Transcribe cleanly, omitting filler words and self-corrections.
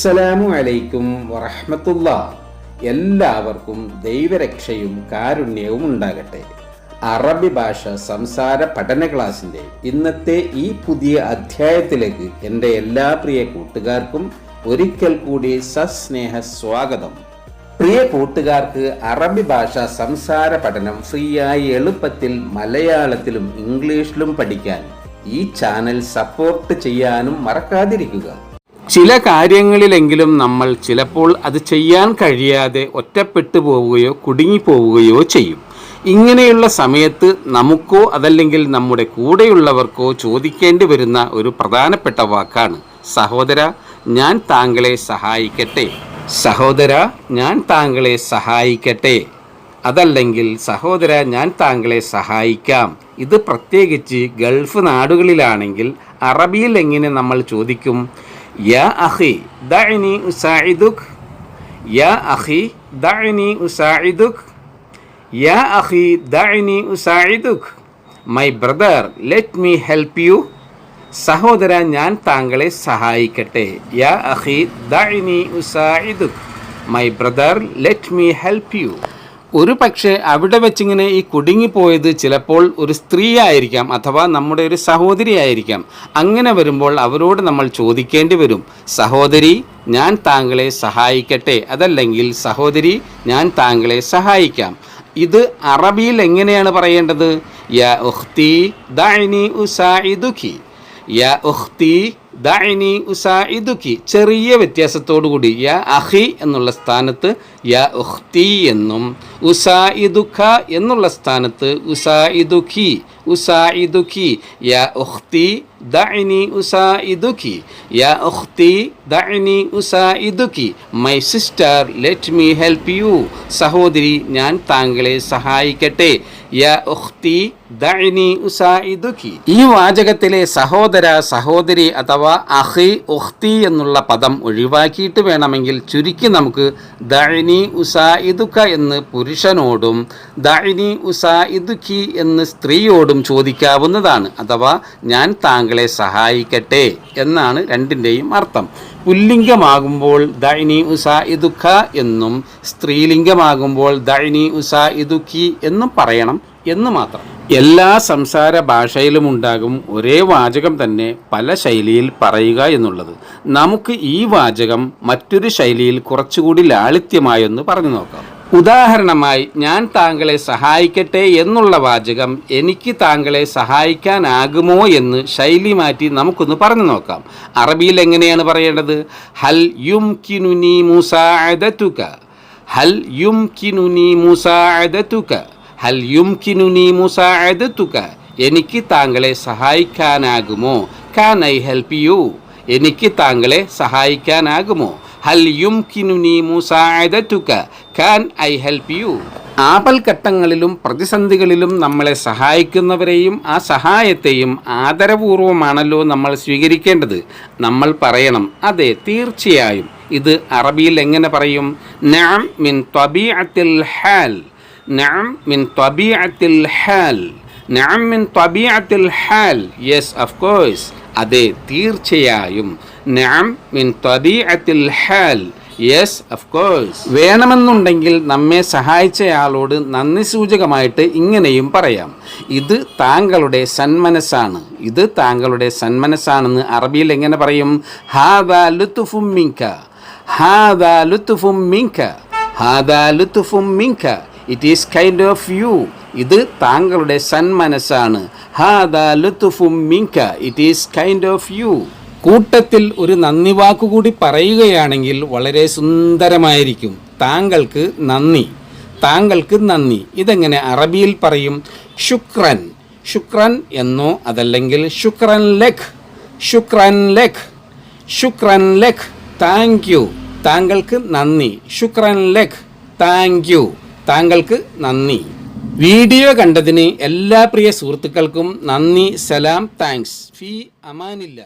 അസ്സലാമു അലൈക്കും വറഹ്മത്തുള്ളാഹി. എല്ലാവർക്കും ദൈവരക്ഷയും കാരുണ്യവും ഉണ്ടാകട്ടെ. അറബി ഭാഷ സംസാര പഠന ക്ലാസിൻ്റെ ഇന്നത്തെ ഈ പുതിയ അധ്യായത്തിലേക്ക് എൻ്റെ എല്ലാ പ്രിയ കൂട്ടുകാർക്കും ഒരിക്കൽ കൂടി സസ്നേഹ സ്വാഗതം. പ്രിയ കൂട്ടുകാർക്ക് അറബി ഭാഷ സംസാര പഠനം ഫ്രീയായി എളുപ്പത്തിൽ മലയാളത്തിലും ഇംഗ്ലീഷിലും പഠിക്കാൻ ഈ ചാനൽ സപ്പോർട്ട് ചെയ്യാനും മറക്കാതിരിക്കുക. ചില കാര്യങ്ങളിലെങ്കിലും നമ്മൾ ചിലപ്പോൾ അത് ചെയ്യാൻ കഴിയാതെ ഒറ്റപ്പെട്ടു പോവുകയോ കുടുങ്ങിപ്പോവുകയോ ചെയ്യും. ഇങ്ങനെയുള്ള സമയത്ത് നമുക്കോ അതല്ലെങ്കിൽ നമ്മുടെ കൂടെയുള്ളവർക്കോ ചോദിക്കേണ്ടി വരുന്ന ഒരു പ്രധാനപ്പെട്ട വാക്കാണ് സഹോദര, ഞാൻ താങ്കളെ സഹായിക്കട്ടെ. സഹോദര, ഞാൻ താങ്കളെ സഹായിക്കട്ടെ. അതല്ലെങ്കിൽ സഹോദര, ഞാൻ താങ്കളെ സഹായിക്കാം. ഇത് പ്രത്യേകിച്ച് ഗൾഫ് നാടുകളിലാണെങ്കിൽ അറബിയിൽ എങ്ങനെ നമ്മൾ ചോദിക്കും? യാ അഖി ദഅനി ഉസാഇദുക്, യാ അഖി ദഅനി ഉസാഇദുക്, യാ അഖി ദഅനി ഉസാഇദുക്, my brother let me help you. സഹോദര, ഞാൻ താങ്കളെ സഹായിക്കട്ടെ. യാ അഖി ദഅനി ഉസാഇദുക്, my brother let me help you. ഒരു പക്ഷേ അവിടെ വെച്ചിങ്ങനെ ഈ കുടുങ്ങിപ്പോയത് ചിലപ്പോൾ ഒരു സ്ത്രീ ആയിരിക്കാം, അഥവാ നമ്മുടെ ഒരു സഹോദരി ആയിരിക്കാം. അങ്ങനെ വരുമ്പോൾ അവരോട് നമ്മൾ ചോദിക്കേണ്ടി വരും, സഹോദരി, ഞാൻ താങ്കളെ സഹായിക്കട്ടെ. അതല്ലെങ്കിൽ സഹോദരി, ഞാൻ താങ്കളെ സഹായിക്കാം. ഇത് അറബിയിൽ എങ്ങനെയാണ് പറയേണ്ടത്? യാ ഉഖ്തി ദഅനി ഉസാഇദുകി, യാ ഉഖ്തി ദഅനി ഉസാഇദുകി. ചെറിയ വ്യത്യാസത്തോടുകൂടി യാ അഖി എന്നുള്ള സ്ഥാനത്ത് യാ ഉഖ്തി എന്നും ഉസാഇദുക എന്നുള്ള സ്ഥാനത്ത് ഉസാഇദുകി, ഉസാഇദുകി. യാ ഉഖ്തി ദഅനി ഉസാഇദുകി, യാ ഉഖ്തി ദഅനി ഉസാഇദുകി, my sister let me help you. സഹോദരി, ഞാൻ താങ്കളെ സഹായിക്കട്ടെ. യാ ഉഖ്തി ദഅനി ഉസാഇദുകി. ഈ വാചകത്തിലെ സഹോദര, സഹോദരി അഥവാ അഖി, ഉഖ്തി എന്നുള്ള പദം ഒഴിവാക്കിയിട്ട് വേണമെങ്കിൽ ചുരുക്കി നമുക്ക് ദഅനി ഉസാഇദുക എന്ന് പുരുഷനോടും ദഅനി ഉസാഇദുകി എന്ന് സ്ത്രീയോടും ചോദിക്കാവുന്നതാണ്. അഥവാ ഞാൻ താങ്കളെ സഹായിക്കട്ടെ എന്നാണ് രണ്ടിൻ്റെയും അർത്ഥം. പുല്ലിംഗമാകുമ്പോൾ ദഅനി ഉസാഇദുക എന്നും സ്ത്രീലിംഗമാകുമ്പോൾ ദഅനി ഉസാഇദുകി എന്നും പറയണം എന്ന് മാത്രം. എല്ലാ സംസാര ഭാഷയിലും ഉണ്ടാകും ഒരേ വാചകം തന്നെ പല ശൈലിയിൽ പറയുക എന്നുള്ളത്. നമുക്ക് ഈ വാചകം മറ്റൊരു ശൈലിയിൽ കുറച്ചുകൂടി ലാളിത്യമായൊന്ന് പറഞ്ഞു നോക്കാം. ഉദാഹരണമായി, ഞാൻ താങ്കളെ സഹായിക്കട്ടെ എന്നുള്ള വാചകം എനിക്ക് താങ്കളെ സഹായിക്കാനാകുമോ എന്ന് ശൈലി മാറ്റി നമുക്കൊന്ന് പറഞ്ഞു നോക്കാം. അറബിയിൽ എങ്ങനെയാണ് പറയേണ്ടത്? ഹൽ യുംകിനുനി മുസാഅദതുക, ഹൽ യുംകിനുനി മുസാഅദതുക, ഹൽ യുംകിനുനി മുസാഅദതുക. എനിക്ക് താങ്കളെ സഹായിക്കാനാകുമോ? Can I help you? എനിക്ക് താങ്കളെ സഹായിക്കാനാകുമോ? ഹൽ യുംകിനുനി മുസാഅദതുക, കാൻ ഐ ഹെൽപ്പ് യു. ആപൽഘട്ടങ്ങളിലും പ്രതിസന്ധികളിലും നമ്മളെ സഹായിക്കുന്നവരെയും ആ സഹായത്തെയും ആദരപൂർവമാണല്ലോ നമ്മൾ സ്വീകരിക്കേണ്ടത്. നമ്മൾ പറയണം, അതെ, തീർച്ചയായും. ഇത് അറബിയിൽ എങ്ങനെ പറയും? നഅം മിൻ ത്വബീഅത്തിൽ ഹാൽ, നഅം മിൻ ത്വബീഅത്തിൽ ഹാൽ, നഅം മിൻ ത്വബീഅത്തിൽ ഹാൽ. Yes, of course. അതെ, തീർച്ചയായും. നഅം മിൻ ത്വബീഅത്തിൽ ഹാൽ. Yes, of course. വേണമെന്നുണ്ടെങ്കിൽ നമ്മെ സഹായിച്ചയാളോട് നന്ദി സൂചകമായിട്ട് ഇങ്ങനെയും പറയാം, ഇത് താങ്കളുടെ സന്മനസ്സാണ്, ഇത് താങ്കളുടെ സന്മനസ്സാണെന്ന് അറബിയിൽ എങ്ങനെ പറയും? ഹാദാ ലുത്ഫും മിൻക, ഹാദാ ലുത്ഫും മിൻക, ഹാദാ ലുത്ഫും മിൻക. It is kind of you. ഇത് താങ്കളുടെ സന്മനസ്സാണ്. ഹാദാ ലുത്ഫും മിൻക, it is kind of you. കൂട്ടത്തിൽ ഒരു നന്ദി വാക്കുകൂടി പറയുകയാണെങ്കിൽ വളരെ സുന്ദരമായിരിക്കും. താങ്കൾക്ക് നന്ദി, താങ്കൾക്ക് നന്ദി. ഇതെങ്ങനെ അറബിയിൽ പറയും? ശുക്രൻ, ശുക്രൻ എന്നോ അതല്ലെങ്കിൽ ശുക്രൻ ലക്, ശുക്രൻ ലക്, ശുക്രൻ ലക്. താങ്ക് യു, താങ്കൾക്ക് നന്ദി. ശുക്രൻ ലക്, താങ്ക് യു, താങ്കൾക്ക് നന്ദി. വീഡിയോ കണ്ടതിന് എല്ലാ പ്രിയ സുഹൃത്തുക്കൾക്കും നന്ദി. സലാം, താങ്ക്സ്. ഫി അമാനില്ല.